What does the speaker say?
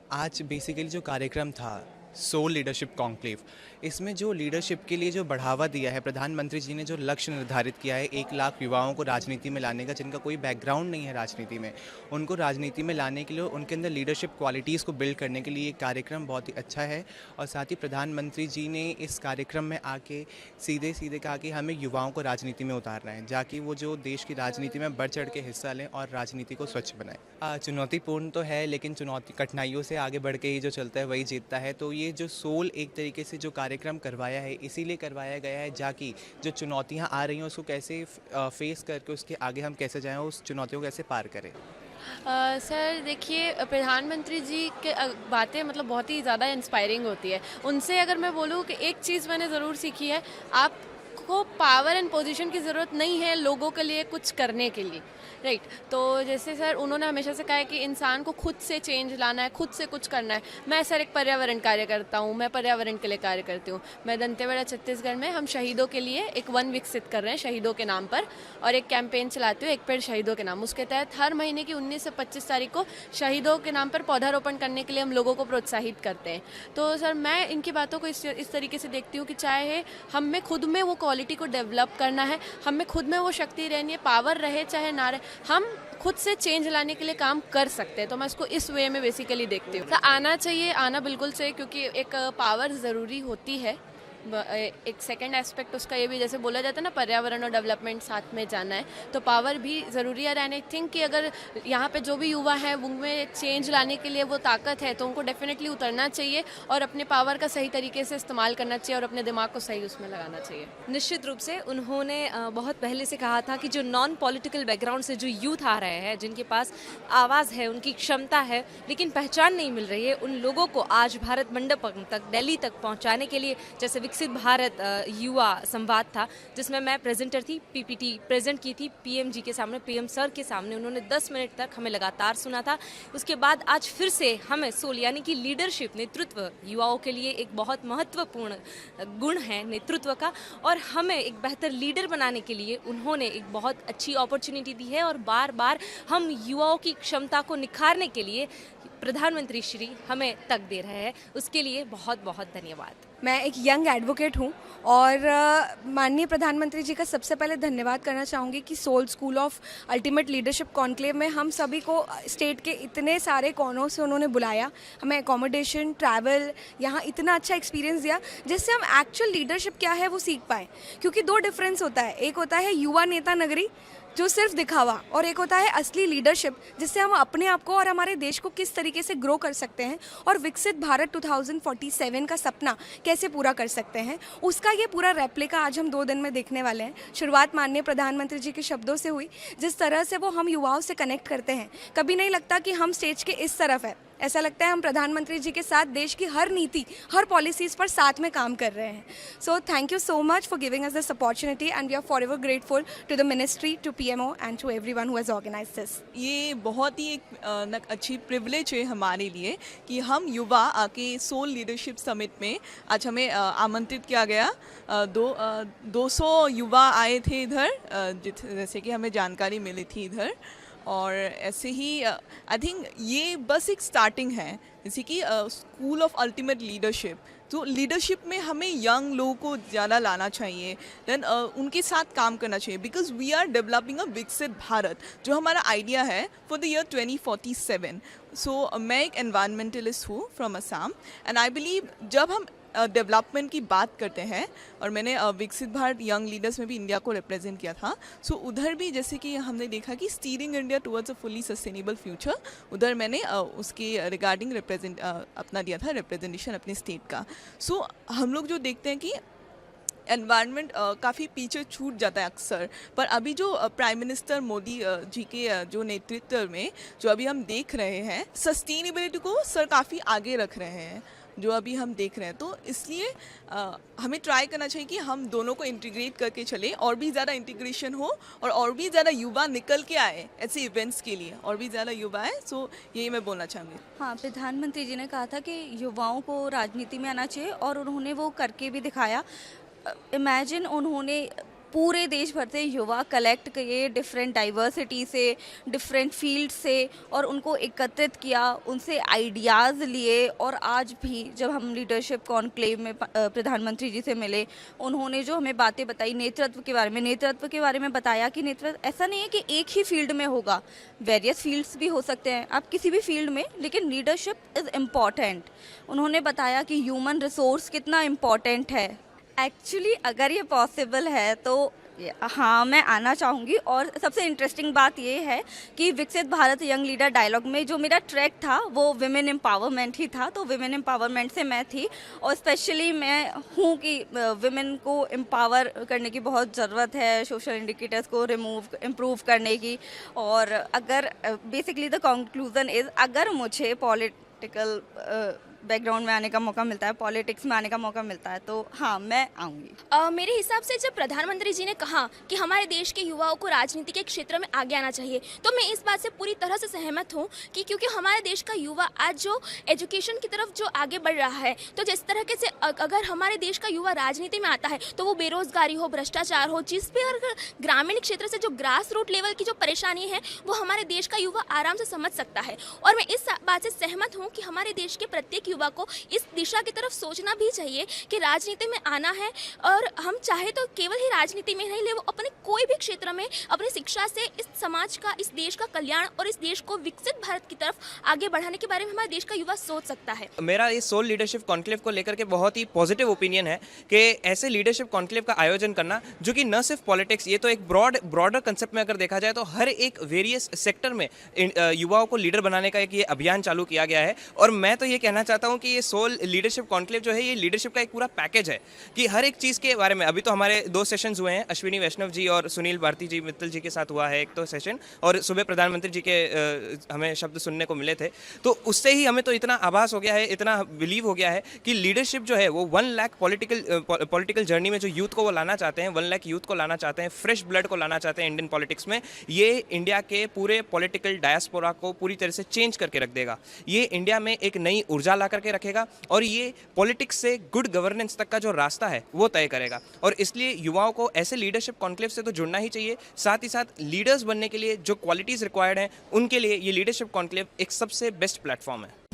आज बेसिकली जो कार्यक्रम था सोल लीडरशिप कॉन्क्लेव, इसमें जो लीडरशिप के लिए जो बढ़ावा दिया है प्रधानमंत्री जी ने, जो लक्ष्य निर्धारित किया है 1 लाख युवाओं को राजनीति में लाने का, जिनका कोई बैकग्राउंड नहीं है राजनीति में, उनको राजनीति में लाने के लिए, उनके अंदर लीडरशिप क्वालिटीज़ को बिल्ड करने के लिए ये कार्यक्रम बहुत ही अच्छा है। और साथ ही प्रधानमंत्री जी ने इस कार्यक्रम में आके सीधे सीधे कहा कि हमें युवाओं को राजनीति में उतारना है, जाकि वो जो देश की राजनीति में बढ़ चढ़ के हिस्सा लें और राजनीति को स्वच्छ बनाएं। चुनौतीपूर्ण तो है, लेकिन चुनौती कठिनाइयों से आगे बढ़ के ही जो चलता है वही जीतता है। तो ये जो सोल एक तरीके से जो कार्यक्रम करवाया है, इसीलिए करवाया गया है जाकि जो चुनौतियां आ रही हैं उसको कैसे फेस करके उसके आगे हम कैसे जाएं, उस चुनौतियों को कैसे पार करें। सर देखिए, प्रधानमंत्री जी के बातें मतलब बहुत ही ज़्यादा इंस्पायरिंग होती है। उनसे अगर मैं बोलूँ कि एक चीज़ मैंने ज़रूर सीखी है, आपको पावर एंड पोजीशन की ज़रूरत नहीं है लोगों के लिए कुछ करने के लिए, राइट। तो जैसे सर उन्होंने हमेशा से कहा है कि इंसान को खुद से चेंज लाना है, खुद से कुछ करना है। मैं सर एक पर्यावरण कार्य करता हूँ, मैं पर्यावरण के लिए कार्य करती हूँ। मैं दंतेवाड़ा छत्तीसगढ़ में हम शहीदों के लिए एक वन विकसित कर रहे हैं शहीदों के नाम पर, और एक कैंपेन चलाती हूँ एक पेड़ शहीदों के नाम। उसके तहत हर महीने की 19 से 25 तारीख को शहीदों के नाम पर पौधारोपण करने के लिए हम लोगों को प्रोत्साहित करते हैं। तो सर मैं इनकी बातों को इस तरीके से देखती हूँ कि चाहे हम में खुद में वो क्वालिटी को डेवलप करना है, हम में खुद में वो शक्ति रहनी है, पावर रहे चाहे ना रहे, हम खुद से चेंज लाने के लिए काम कर सकते हैं। तो मैं इसको इस वे में बेसिकली देखती हूँ। तो आना चाहिए, आना बिल्कुल चाहिए, क्योंकि एक पावर ज़रूरी होती है। एक सेकंड एस्पेक्ट उसका ये भी, जैसे बोला जाता है ना पर्यावरण और डेवलपमेंट साथ में जाना है, तो पावर भी ज़रूरी है। एंड आई थिंक कि अगर यहाँ पे जो भी युवा है उनमें चेंज लाने के लिए वो ताकत है, तो उनको डेफिनेटली उतरना चाहिए और अपने पावर का सही तरीके से इस्तेमाल करना चाहिए और अपने दिमाग को सही उसमें लगाना चाहिए। निश्चित रूप से उन्होंने बहुत पहले से कहा था कि जो नॉन पॉलिटिकल बैकग्राउंड से जो यूथ आ रहे हैं, जिनके पास आवाज़ है, उनकी क्षमता है, लेकिन पहचान नहीं मिल रही है, उन लोगों को आज भारत मंडपम तक, दिल्ली तक पहुंचाने के लिए, जैसे विकसित भारत युवा संवाद था जिसमें मैं प्रेजेंटर थी, पीपीटी प्रेजेंट की थी पीएम जी के सामने, पीएम सर के सामने। उन्होंने 10 मिनट तक हमें लगातार सुना था। उसके बाद आज फिर से हमें सोल यानी कि लीडरशिप, नेतृत्व युवाओं के लिए एक बहुत महत्वपूर्ण गुण है नेतृत्व का, और हमें एक बेहतर लीडर बनाने के लिए उन्होंने एक बहुत अच्छी अपॉर्चुनिटी दी है। और बार बार हम युवाओं की क्षमता को निखारने के लिए प्रधानमंत्री श्री हमें तक दे रहे हैं, उसके लिए बहुत बहुत धन्यवाद। मैं एक यंग एडवोकेट हूँ और माननीय प्रधानमंत्री जी का सबसे पहले धन्यवाद करना चाहूँगी कि soul school of ultimate leadership conclave में हम सभी को स्टेट के इतने सारे कोनों से उन्होंने बुलाया, हमें एकोमोडेशन, ट्रैवल, यहाँ इतना अच्छा एक्सपीरियंस दिया जिससे हम एक्चुअल लीडरशिप क्या है वो सीख पाएँ। क्योंकि दो डिफरेंस होता है, एक होता है युवा नेता नगरी जो सिर्फ दिखावा, और एक होता है असली लीडरशिप जिससे हम अपने आप को और हमारे देश को किस तरीके से ग्रो कर सकते हैं और विकसित भारत 2047 का सपना कैसे पूरा कर सकते हैं। उसका ये पूरा रेप्लिका आज हम 2 दिन में देखने वाले हैं। शुरुआत माननीय प्रधानमंत्री जी के शब्दों से हुई, जिस तरह से वो हम युवाओं से कनेक्ट करते हैं। कभी नहीं लगता कि हम स्टेज के इस तरफ है, ऐसा लगता है हम प्रधानमंत्री जी के साथ देश की हर नीति, हर पॉलिसीज़ पर साथ में काम कर रहे हैं। So thank you so much for giving us this opportunity and we are forever grateful to the ministry, to PMO and to everyone who has organised this. ये बहुत ही एक अच्छी प्रिविलेज है हमारे लिए कि हम युवा आके सोल लीडरशिप समिट में आज हमें आमंत्रित किया गया। 200 युवा आए थे इधर, जैसे कि हमें जानकारी मिली थी इधर। और ऐसे ही आई थिंक ये बस एक स्टार्टिंग है, जैसे कि स्कूल ऑफ अल्टीमेट लीडरशिप। तो लीडरशिप में हमें यंग लोगों को ज़्यादा लाना चाहिए, देन उनके साथ काम करना चाहिए, because we are developing a विकसित भारत, जो हमारा आइडिया है फॉर द ईयर 2047। सो मैं एक एनवायरमेंटलिस्ट हूँ from Assam, and I believe जब हम डेवलपमेंट की बात करते हैं, और मैंने विकसित भारत यंग लीडर्स में भी इंडिया को रिप्रेजेंट किया था, सो उधर भी जैसे कि हमने देखा कि steering India towards a fully sustainable future, उधर मैंने उसके रिगार्डिंग अपना दिया था रिप्रेजेंटेशन अपने स्टेट का। सो हम लोग जो देखते हैं कि एनवायरनमेंट काफ़ी पीछे छूट जाता है अक्सर, पर अभी जो प्राइम मिनिस्टर मोदी जी के जो नेतृत्व में जो अभी हम देख रहे हैं, सस्टेनेबिलिटी को सर काफ़ी आगे रख रहे हैं जो अभी हम देख रहे हैं। तो इसलिए हमें ट्राई करना चाहिए कि हम दोनों को इंटीग्रेट करके चलें, और भी ज़्यादा इंटीग्रेशन हो और भी ज़्यादा युवा निकल के आए ऐसे इवेंट्स के लिए, और भी ज़्यादा युवा आए। सो यही मैं बोलना चाहूँगी। हाँ, प्रधानमंत्री जी ने कहा था कि युवाओं को राजनीति में आना चाहिए और उन्होंने वो करके भी दिखाया। इमेजिन उन्होंने पूरे देश भर से युवा कलेक्ट किए, डिफरेंट डाइवर्सिटी से, डिफरेंट फील्ड से, और उनको एकत्रित किया, उनसे आइडियाज़ लिए। और आज भी जब हम लीडरशिप कॉन्क्लेव में प्रधानमंत्री जी से मिले, उन्होंने जो हमें बातें बताई नेतृत्व के बारे में बताया कि नेतृत्व ऐसा नहीं है कि एक ही फील्ड में होगा, वेरियस फील्ड्स भी हो सकते हैं आप किसी भी फील्ड में, लेकिन लीडरशिप इज़ इम्पॉर्टेंट। उन्होंने बताया कि ह्यूमन रिसोर्स कितना इम्पॉर्टेंट है। एक्चुअली अगर ये पॉसिबल है तो हाँ, मैं आना चाहूँगी। और सबसे इंटरेस्टिंग बात ये है कि विकसित भारत यंग लीडर डायलॉग में जो मेरा ट्रैक था वो विमेन एम्पावरमेंट ही था, तो विमेन एम्पावरमेंट से मैं थी। और स्पेशली मैं हूँ कि विमेन को एम्पावर करने की बहुत ज़रूरत है, सोशल इंडिकेटर्स को इम्प्रूव करने की। और अगर बेसिकली द कंक्लूजन इज़, अगर मुझे पॉलिटिकल बैकग्राउंड में आने का मौका मिलता है, पॉलिटिक्स में आने का मौका मिलता है, तो हाँ, मैं आऊँगी। मेरे हिसाब से जब प्रधानमंत्री जी ने कहा कि हमारे देश के युवाओं को राजनीति के क्षेत्र में आगे आना चाहिए, तो मैं इस बात से पूरी तरह से सहमत हूँ कि क्योंकि हमारे देश का युवा आज जो एजुकेशन की तरफ जो आगे बढ़ रहा है, तो जिस तरह से अगर हमारे देश का युवा राजनीति में आता है तो वो बेरोजगारी हो, भ्रष्टाचार हो, जिस भी अगर ग्रामीण क्षेत्र से जो ग्रास रूट लेवल की जो परेशानी है वो हमारे देश का युवा आराम से समझ सकता है। और मैं इस बात से सहमत हूँ कि हमारे देश के प्रत्येक युवा को इस दिशा की तरफ सोचना भी चाहिए कि राजनीति में आना है, और हम चाहे तो केवल ही राजनीति में नहीं ले, वो अपने कोई भी क्षेत्र में अपनी शिक्षा से इस समाज का, इस देश का कल्याण और इस देश को विकसित भारत की तरफ आगे बढ़ाने के बारे में हमारे देश का युवा सोच सकता है। मेरा इस सोल लीडरशिप कॉन्क्लेव को लेकर के बहुत ही पॉजिटिव ओपिनियन है कि ऐसे लीडरशिप कॉन्क्लेव का आयोजन करना, जो कि न सिर्फ पॉलिटिक्स, ये तो एक ब्रॉडर कंसेप्ट में अगर देखा जाए तो हर एक वेरियस सेक्टर में युवाओं को लीडर बनाने का एक ये अभियान चालू किया गया है। और मैं तो ये कहना चाहता हूँ कि ये सोल लीडरशिप कॉन्क्लेव जो है, ये लीडरशिप का एक पूरा पैकेज है कि हर एक चीज़ के बारे में, अभी तो हमारे 2 सेशंस हुए हैं, अश्विनी वैष्णव जी और सुनील भारती जी मित्तल जी के साथ हुआ है एक तो सेशन, और सुबह प्रधानमंत्री जी के हमें शब्द सुनने को मिले थे। तो उससे ही हमें तो इतना आभास हो गया है, इतना बिलीव हो गया है कि लीडरशिप जो है वो 1 लाख पॉलिटिकल जर्नी में जो यूथ को वो लाना चाहते हैं, 1 लाख यूथ को लाना चाहते हैं, फ्रेश ब्लड को लाना चाहते हैं इंडियन पॉलिटिक्स में, ये इंडिया के पूरे पॉलिटिकल डायस्पोरा को पूरी तरह से चेंज करके रख देगा। ये इंडिया में एक नई ऊर्जा ला करके रखेगा और ये पॉलिटिक्स से गुड गवर्नेंस तक का जो रास्ता है वो तय करेगा। और इसलिए युवाओं को ऐसे लीडरशिप कॉन्क्लेव से तो जुड़ना ही चाहिए। साथ ही साथ लीडर्स बनने के लिए जो क्वालिटीज़ रिक्वायर्ड हैं, उनके लिए ये लीडरशिप कॉन्क्लेव एक सबसे बेस्ट प्लेटफॉर्म है।